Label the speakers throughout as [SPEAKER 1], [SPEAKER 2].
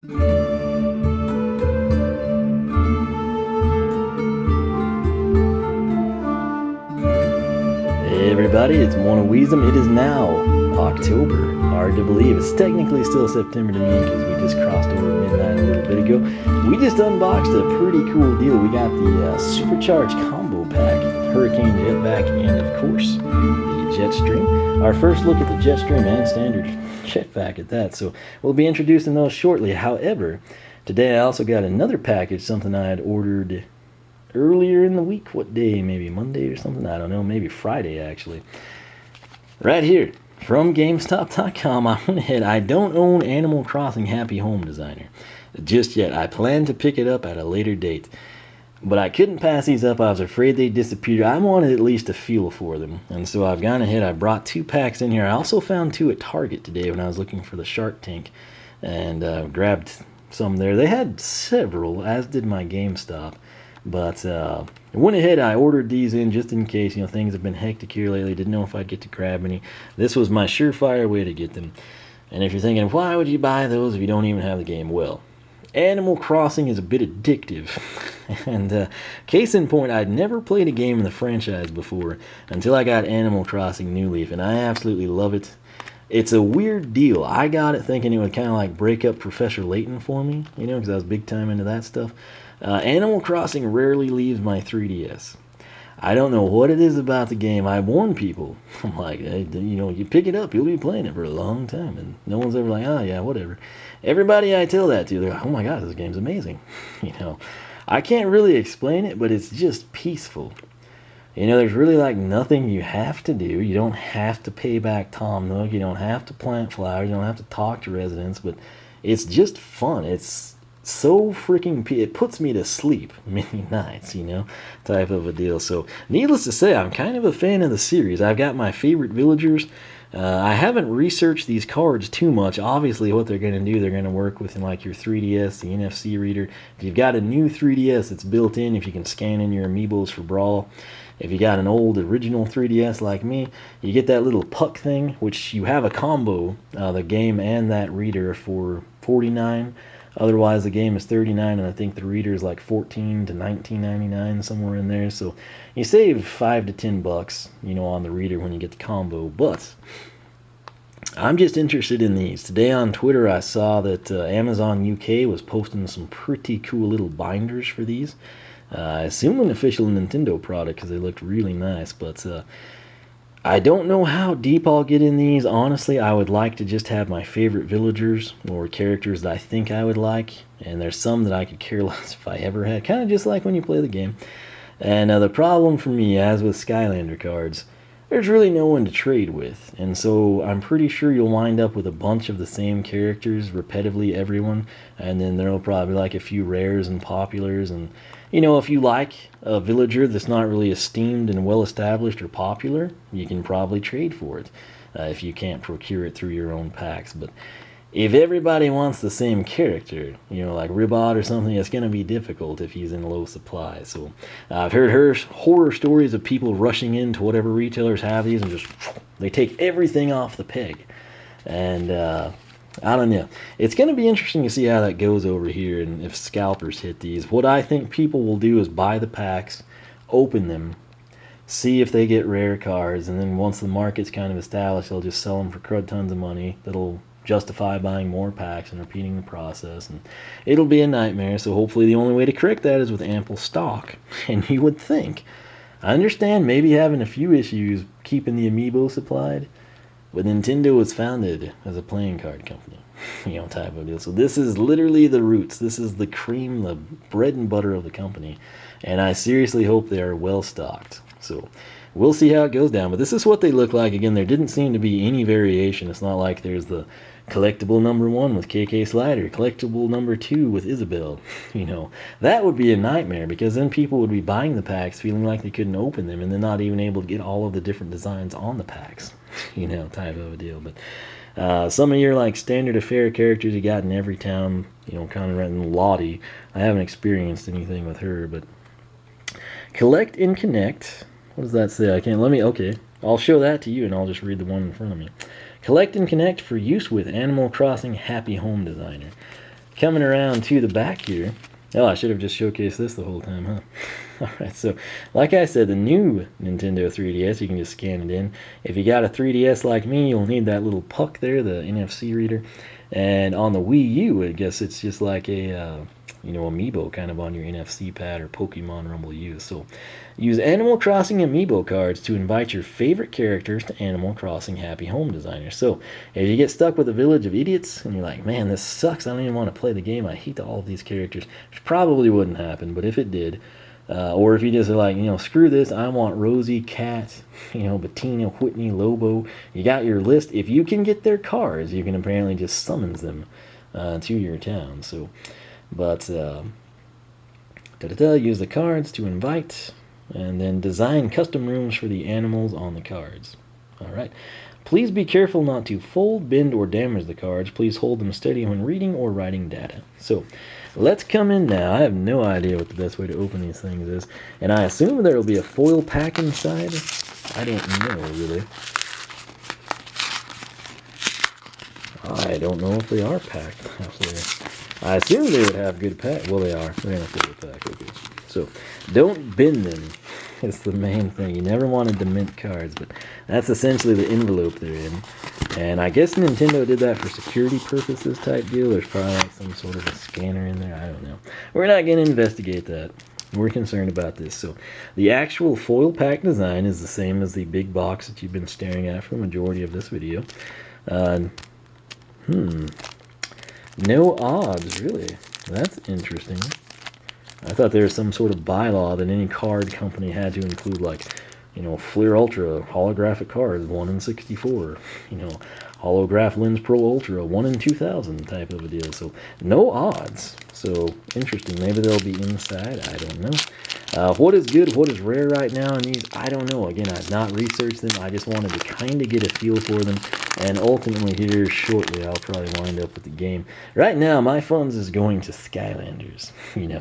[SPEAKER 1] Hey everybody, it's Mona Weasem. It is now October. Hard to believe. It's technically still September to me because we just crossed over midnight a little bit ago. We just unboxed a pretty cool deal. We got the Supercharged Combo Pack, Hurricane Jetpack, and of course, the Jetstream. Our first look at the Jetstream and standard Jetpack at that. So we'll be introducing those shortly. However, today I also got another package, something I had ordered earlier in the week. What day? Maybe Monday or something? I don't know. Maybe Friday, actually. Right here from GameStop.com. I went ahead. I don't own Animal Crossing Happy Home Designer just yet. I plan to pick it up at a later date. But I couldn't pass these up. I was afraid they'd disappear. I wanted at least a feel for them. And so I've gone ahead. I brought 2 packs in here. I also found 2 at Target today when I was looking for the Shark Tank. And grabbed some there. They had several, as did my GameStop. But I went ahead, I ordered these in just in case, things have been hectic here lately. Didn't know if I'd get to grab any. This was my surefire way to get them. And if you're thinking, why would you buy those if you don't even have the game? Well, Animal Crossing is a bit addictive. And case in point, I'd never played a game in the franchise before until I got Animal Crossing New Leaf, and I absolutely love it. It's a weird deal. I got it thinking it would kind of like break up Professor Layton for me, because I was big time into that stuff. Animal Crossing rarely leaves my 3DS. I don't know what it is about the game. I warn people. I'm like, hey, you pick it up, you'll be playing it for a long time. And no one's ever like, oh, yeah, whatever. Everybody I tell that to, they're like, oh my God, this game's amazing. I can't really explain it, but it's just peaceful. There's really like nothing you have to do. You don't have to pay back Tom Nook. You don't have to plant flowers. You don't have to talk to residents. But it's just fun. It's so freaking it puts me to sleep many nights, type of a deal. So needless to say, I'm kind of a fan of the series. I've got my favorite villagers. I haven't researched these cards too much. Obviously what they're going to do, they're going to work with like your 3DS, the NFC reader. If you've got a new 3DS, it's built in. If you can scan in your Amiibos for Brawl. If you got an old original 3DS like me, you get that little puck thing, which you have a combo, the game and that reader for $49. Otherwise, the game is $39, and I think the reader is like $14 to $19.99, somewhere in there. So you save $5 to $10, on the reader when you get the combo. But I'm just interested in these. Today on Twitter, I saw that Amazon UK was posting some pretty cool little binders for these. I assume an official Nintendo product because they looked really nice, but I don't know how deep I'll get in these. Honestly, I would like to just have my favorite villagers or characters that I think I would like, and there's some that I could care less if I ever had, kind of just like when you play the game. And the problem for me, as with Skylander cards, there's really no one to trade with, and so I'm pretty sure you'll wind up with a bunch of the same characters, repetitively everyone, and then there'll probably be like a few rares and populars, and if you like a villager that's not really esteemed and well established or popular, you can probably trade for it if you can't procure it through your own packs. But if everybody wants the same character, like Ribot or something, it's going to be difficult if he's in low supply. So I've heard horror stories of people rushing into whatever retailers have these and just they take everything off the peg. And I don't know. It's going to be interesting to see how that goes over here and if scalpers hit these. What I think people will do is buy the packs, open them, see if they get rare cards, and then once the market's kind of established, they'll just sell them for crud tons of money. That'll justify buying more packs and repeating the process, and it'll be a nightmare. So hopefully the only way to correct that is with ample stock. And you would think, I understand maybe having a few issues keeping the Amiibo supplied, but Nintendo was founded as a playing card company, type of deal. So this is literally the roots. This is the cream, the bread and butter of the company. And I seriously hope they are well stocked. So we'll see how it goes down. But this is what they look like. Again, there didn't seem to be any variation. It's not like there's the collectible number 1 with KK Slider, collectible number 2 with Isabelle. That would be a nightmare because then people would be buying the packs feeling like they couldn't open them and then not even able to get all of the different designs on the packs, type of a deal. But some of your like standard affair characters you got in every town, kind of in Lottie. I haven't experienced anything with her, but collect and connect. What does that say? Okay, I'll show that to you and I'll just read the one in front of me. Collect and connect for use with Animal Crossing Happy Home Designer. coming around to the back here. Oh, I should have just showcased this the whole time, huh? Alright, so like I said, the new Nintendo 3DS, you can just scan it in. If you got a 3DS like me, you'll need that little puck there, the NFC reader. And on the Wii U, I guess it's just like a, Amiibo kind of on your NFC pad, or Pokemon Rumble U. So use Animal Crossing Amiibo cards to invite your favorite characters to Animal Crossing Happy Home Designer. So if you get stuck with a village of idiots and you're like, man, this sucks, I don't even want to play the game, I hate all of these characters, which probably wouldn't happen, but if it did, or if you just are like, screw this, I want Rosie, Cat, Bettina, Whitney, Lobo. You got your list. If you can get their cards, you can apparently just summons them to your town. So, but use the cards to invite, and then design custom rooms for the animals on the cards. All right. Please be careful not to fold, bend, or damage the cards. Please hold them steady when reading or writing data. So, let's come in now. I have no idea what the best way to open these things is. And I assume there will be a foil pack inside. I don't know, really. I don't know if they are packed. I assume they would have good pack. Well, they are. They're in a foil pack. Okay. So, don't bend them. It's the main thing. You never wanted to mint cards, but that's essentially the envelope they're in. And I guess Nintendo did that for security purposes type deal. There's probably like some sort of a scanner in there. I don't know. We're not going to investigate that. We're concerned about this. So the actual foil pack design is the same as the big box that you've been staring at for the majority of this video. No odds, really. That's interesting. I thought there was some sort of bylaw that any card company had to include, like, Fleer Ultra, holographic cards, 1 in 64, holograph Lens Pro Ultra, 1 in 2000 type of a deal. So, no odds. So, interesting. Maybe they'll be inside. I don't know. What is good, what is rare right now in these, I don't know. Again, I've not researched them. I just wanted to kind of get a feel for them. And ultimately, here shortly, I'll probably wind up with the game. Right now, my funds is going to Skylanders.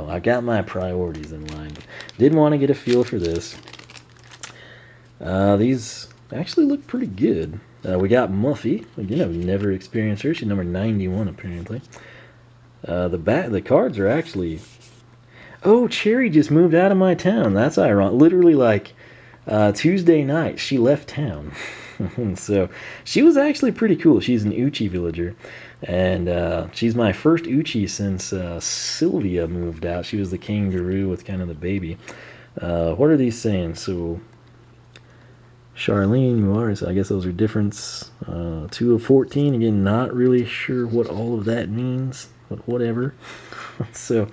[SPEAKER 1] I got my priorities in line. But did want to get a feel for this. These actually look pretty good. We got Muffy. Again, I've never experienced her. She's number 91, apparently. The cards are actually... Oh, Cherry just moved out of my town. That's ironic. Literally, like, Tuesday night, she left town. So, she was actually pretty cool. She's an Uchi villager. And she's my first Uchi since Sylvia moved out. She was the kangaroo with kind of the baby. What are these saying? So... Charlene, Muaris, I guess those are difference. 2 of 14. Again, not really sure what all of that means, but whatever. So,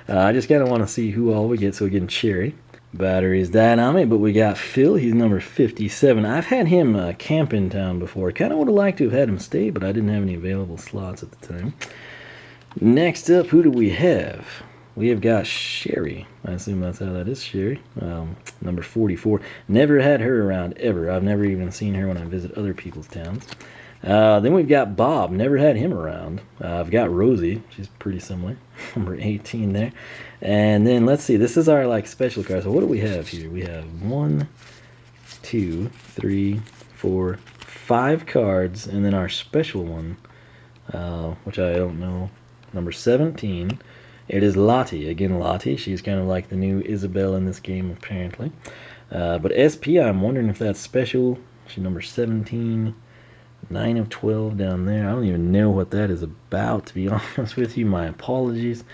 [SPEAKER 1] I just kind of want to see who all we get. So, again, Cherry. Batteries Dynamic, but we got Phil. He's number 57. I've had him camp in town before. Kind of would have liked to have had him stay, but I didn't have any available slots at the time. Next up, who do we have? We have got Sherry. I assume that's how that is, Sherry. Number 44. Never had her around, ever. I've never even seen her when I visit other people's towns. Then we've got Bob. Never had him around. I've got Rosie. She's pretty similar. Number 18 there. And then, let's see. This is our, special card. So what do we have here? We have 1, 2, 3, 4, 5 cards. And then our special one, which I don't know. Number 17. It is Lottie. Again, Lottie. She's kind of like the new Isabelle in this game, apparently. But SP, I'm wondering if that's special. She's number 17. 9 of 12 down there. I don't even know what that is about, to be honest with you. My apologies.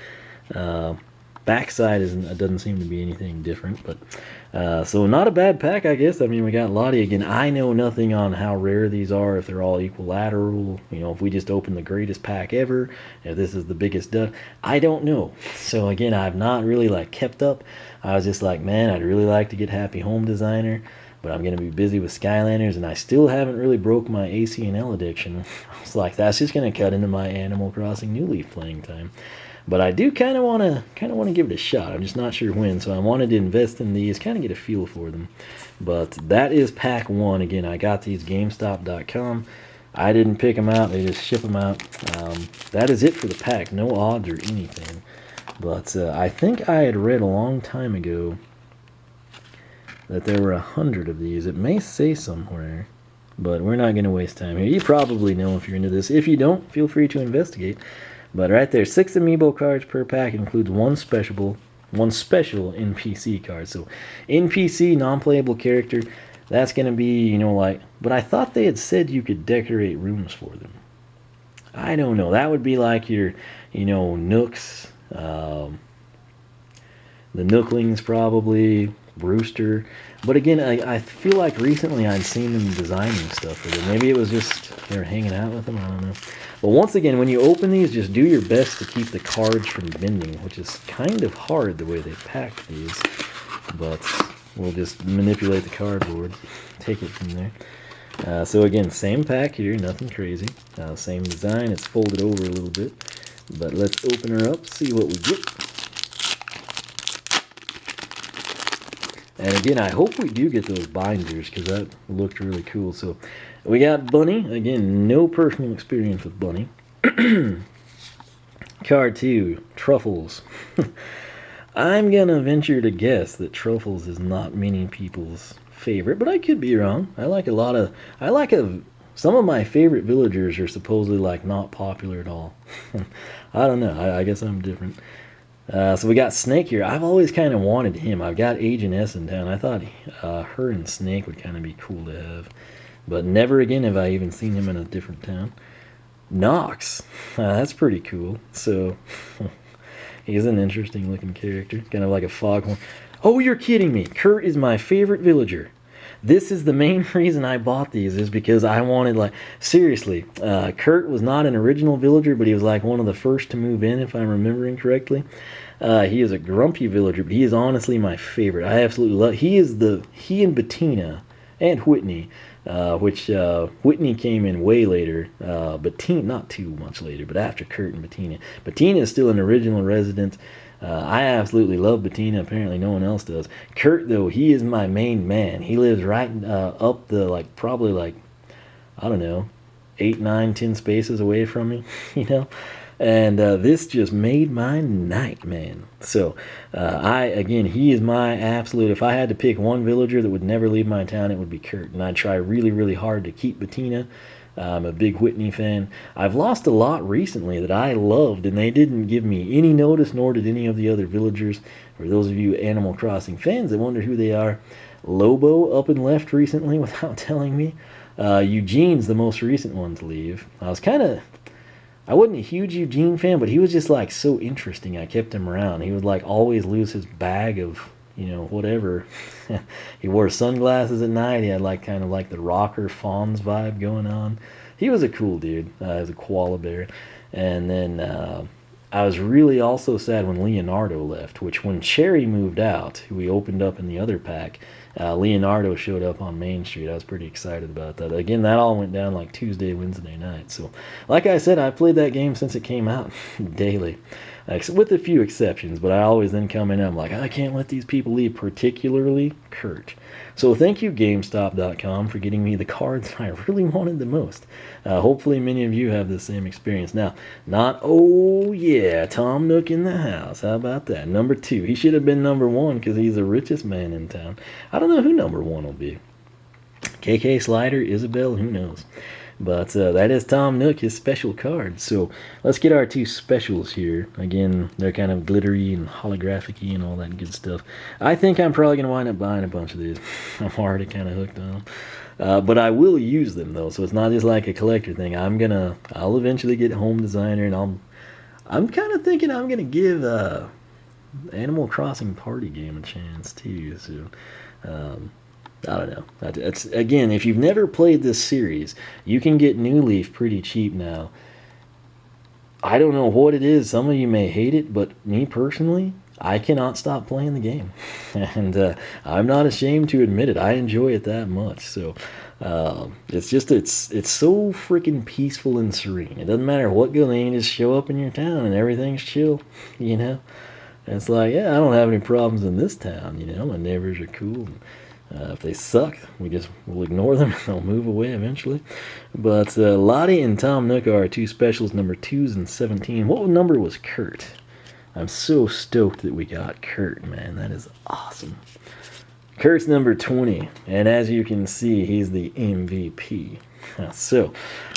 [SPEAKER 1] Backside doesn't seem to be anything different. But so not a bad pack, I guess. I mean, we got Lottie again. I know nothing on how rare these are, if they're all equilateral, if we just open the greatest pack ever, if this is the biggest dud. I don't know. So again, I've not really kept up. I was just like, man, I'd really like to get Happy Home Designer, but I'm going to be busy with Skylanders, and I still haven't really broke my AC&L addiction. I was like, that's just going to cut into my Animal Crossing New Leaf playing time. But I do kind of want to give it a shot. I'm just not sure when, so I wanted to invest in these, kind of get a feel for them. But that is pack 1. Again, I got these GameStop.com. I didn't pick them out. They just ship them out. That is it for the pack. No odds or anything. But I think I had read a long time ago that there were 100 of these. It may say somewhere, but we're not going to waste time here. You probably know if you're into this. If you don't, feel free to investigate. But right there, 6 Amiibo cards per pack includes one special NPC card. So NPC, non-playable character, that's going to be, you know, like, but I thought they had said you could decorate rooms for them. I don't know. That would be like your, you know, Nooks, the Nooklings probably, Brewster. But again, I feel like recently I'd seen them designing stuff for them. Maybe it was just they were hanging out with them. I don't know. But once again, when you open these, just do your best to keep the cards from bending, which is kind of hard the way they packed these. But we'll just manipulate the cardboard, take it from there. So again, same pack here, nothing crazy. Same design, it's folded over a little bit. But let's open her up, see what we get. And again, I hope we do get those binders, because that looked really cool. So we got Bunny. Again, no personal experience with Bunny. Card 2, Truffles. I'm going to venture to guess that Truffles is not many people's favorite, but I could be wrong. Some of my favorite villagers are supposedly like not popular at all. I don't know. I guess I'm different. So we got Snake here. I've always kind of wanted him. I've got Agent S in town. I thought her and Snake would kind of be cool to have. But never again have I even seen him in a different town. Nox. That's pretty cool. So he's an interesting looking character. Kind of like a foghorn. Oh, you're kidding me. Curt is my favorite villager. This is the main reason I bought these, is because I wanted, like, seriously, Curt was not an original villager, but he was like one of the first to move in, if I'm remembering correctly. He is a grumpy villager, but he is honestly my favorite. I absolutely love, he and Bettina and Whitney, which Whitney came in way later, Bettina, not too much later, but after Curt and Bettina. Bettina is still an original resident. I absolutely love Bettina. Apparently no one else does. Curt, though, he is my main man. He lives right up the, like, probably, like, I don't know, 8, 9, 10 spaces away from me, you know? And this just made my night, man. So, again, he is my absolute, if I had to pick one villager that would never leave my town, it would be Curt. And I'd try really, really hard to keep Bettina. I'm a big Whitney fan. I've lost a lot recently that I loved, and they didn't give me any notice, nor did any of the other villagers. For those of you Animal Crossing fans that wonder who they are, Lobo up and left recently without telling me. Eugene's the most recent one to leave. I wasn't a huge Eugene fan, but he was just like so interesting. I kept him around. He would like always lose his bag of, you know, whatever. He wore sunglasses at night. He had like kind of like the rocker Fonz vibe going on. He was a cool dude. As a koala bear. And then I was really also sad when Leonardo left, which when Cherry moved out, who we opened up in the other pack, Leonardo showed up on Main Street. I was pretty excited about that. Again, that all went down like Tuesday, Wednesday night. So, like I said, I played that game since it came out daily, with a few exceptions. But I always then come in and I'm like, I can't let these people leave, particularly Curt. So thank you, GameStop.com, for getting me the cards I really wanted the most. Hopefully many of you have the same experience. Now, oh yeah, Tom Nook in the house. How about that? Number 2. He should have been number 1 because he's the richest man in town. I don't know who number 1 will be. KK Slider, Isabel, who knows? But that is Tom Nook, his special card. So let's get our 2 specials here. Again, they're kind of glittery and holographic-y and all that good stuff. I think I'm probably going to wind up buying a bunch of these. I'm already kind of hooked on them. But I will use them, though, so it's not just like a collector thing. I'll eventually get Home Designer, and I'm kind of thinking I'm going to give Animal Crossing Party Game a chance, too. So, I don't know. It's, again, if you've never played this series, you can get New Leaf pretty cheap now. I don't know what it is. Some of you may hate it, but me personally, I cannot stop playing the game. And I'm not ashamed to admit it. I enjoy it that much. So it's so freaking peaceful and serene. It doesn't matter what goes on. You just show up in your town and everything's chill, you know? And it's like, yeah, I don't have any problems in this town, you know? My neighbors are cool. If they suck, we'll ignore them and they'll move away eventually. But Lottie and Tom Nook are our 2 specials, number 2s and 17. What number was Curt? I'm so stoked that we got Curt, man. That is awesome. Curt's number 20, and as you can see, he's the MVP. So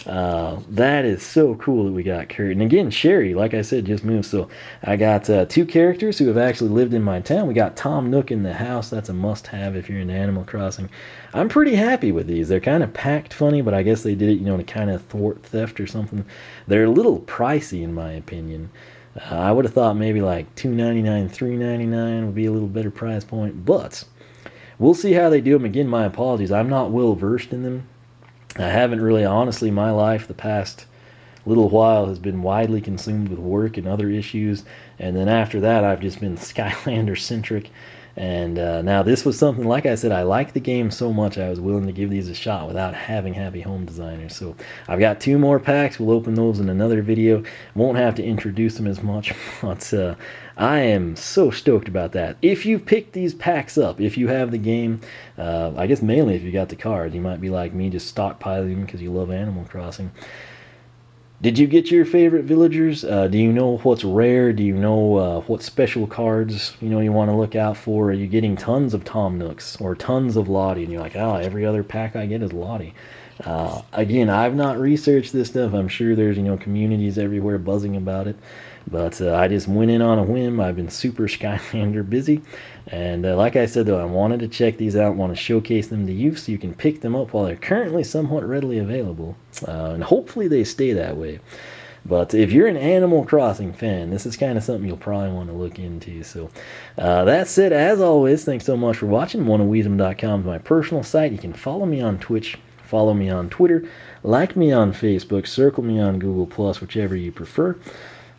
[SPEAKER 1] that is so cool that we got Curt. And again, Sherry, like I said, just moved. So I got 2 characters who have actually lived in my town. We got Tom Nook in the house. That's a must-have if you're into Animal Crossing. I'm pretty happy with these. They're kind of packed funny, but I guess they did it, to kind of thwart theft or something. They're a little pricey in my opinion. I would have thought maybe like $2.99, $3.99 would be a little better price point, but we'll see how they do them. Again, my apologies. I'm not well versed in them. I haven't really, honestly, my life the past little while has been widely consumed with work and other issues, and then after that I've just been Skylander centric. And now this was something, like I said, I like the game so much I was willing to give these a shot without having happy home designers. So I've got 2 more packs. We'll open those in another video. Won't have to introduce them as much, but I am so stoked about that. If you picked these packs up, if you have the game, I guess mainly if you got the cards, you might be like me, just stockpiling them because you love Animal Crossing. Did you get your favorite villagers? Do you know what's rare? Do you know what special cards you want to look out for? Are you getting tons of Tom Nooks or tons of Lottie? And you're like, oh, every other pack I get is Lottie. Again, I've not researched this stuff. I'm sure there's communities everywhere buzzing about it. But I just went in on a whim. I've been super Skylander busy. And like I said, though, I wanted to check these out, want to showcase them to you so you can pick them up while they're currently somewhat readily available. And hopefully they stay that way. But if you're an Animal Crossing fan, this is kind of something you'll probably want to look into. So that said, as always, thanks so much for watching. OneOfWeezem.com is my personal site. You can follow me on Twitch, follow me on Twitter, like me on Facebook, circle me on Google+, whichever you prefer.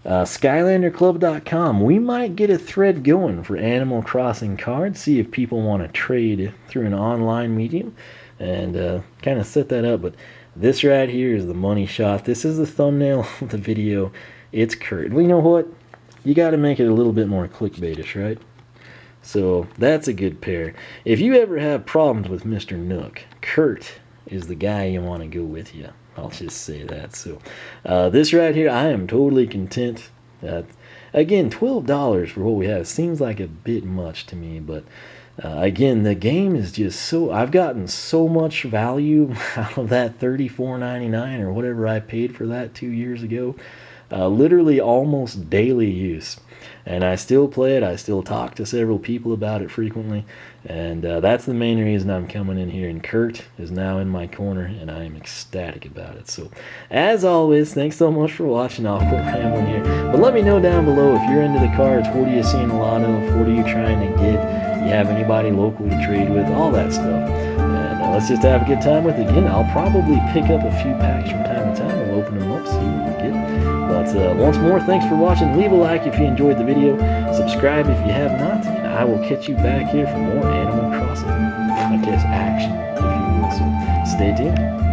[SPEAKER 1] SkylanderClub.com. We might get a thread going for Animal Crossing cards, see if people want to trade through an online medium, and kind of set that up. But this right here is the money shot. This is the thumbnail of the video. It's Curt. Well, you know what? You got to make it a little bit more clickbaitish, right? So that's a good pair. If you ever have problems with Mr. Nook, Curt is the guy you want to go with you. I'll just say that. So this right here, I am totally content. Again, $12 for what we have seems like a bit much to me, but again, the game is just so, I've gotten so much value out of that $34.99 or whatever I paid for that 2 years ago. Literally almost daily use. And I still play it. I still talk to several people about it frequently. And that's the main reason I'm coming in here. And Curt is now in my corner, and I am ecstatic about it. So, as always, thanks so much for watching. I'll quit rambling here. But let me know down below if you're into the cards. What are you seeing a lot of? What are you trying to get? You have anybody local to trade with? All that stuff. And let's just have a good time with it. Again, I'll probably pick up a few packs from time to time. We'll open them up, see what we get. But once more, thanks for watching. Leave a like if you enjoyed the video. Subscribe if you have not. And I will catch you back here for more Animal Crossing, I guess, action, if you will. So stay tuned.